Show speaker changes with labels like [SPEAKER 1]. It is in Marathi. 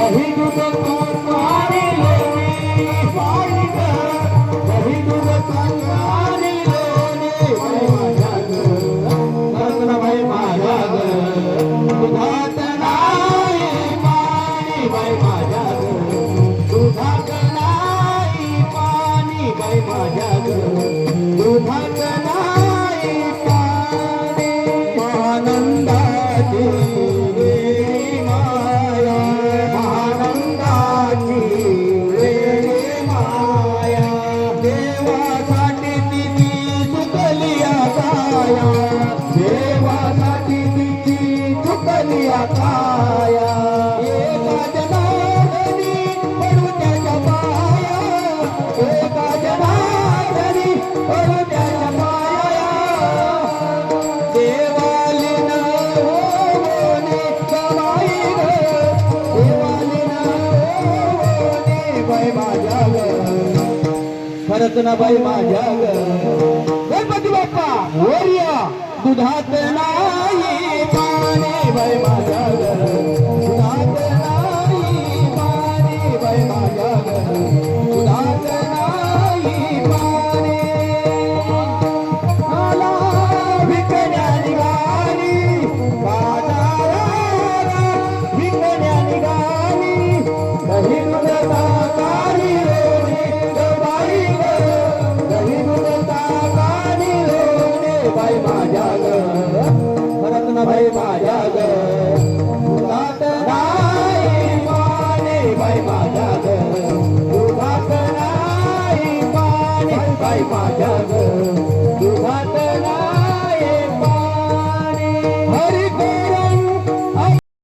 [SPEAKER 1] दही दूध तूप आणि लोणी बाई ग, दही दूध तूप आणि लोणी बाई माझ्या ग, रत्न बाई माझ्या ग, दुधात नाही पाणी बाई माझ्या ग, दुधात नाही पाणी बाई माझ्या ग, दुधात नाही पाणी. आनंदाची वेळी माया, आनंदाची वेळी माया, देवासाठी तिची चुकली काया, देवासाठी तिची चुकली काया. एका जनार्दनी पडू त्याच्या पाया, एका जनार्दनी पडू त्याच्या पाया. देवालीन होने गवाई ग, देवालीन होने बाई माझ्या ग, खरंच ना बाई माझ्या ग. गणपती बाप्पा वरिया, दुधात नाही पाणी बाई माझ्या ग, दुधात नाही पाणी बाई माझ्या ग, दुधात नाही पाणी. आला विकण्या निघाली बाजाराला, विकण्या निघाली दही दूध ताकानी लोणी ग बाई ग, दही दूध ताकानी लोणी बाई माझ्या ग, रत्न बाई माझ्या ग, दुधात नाही पाणी बाई माझ्या ग, दुधात नाही पाणी बाई माझ्या ग.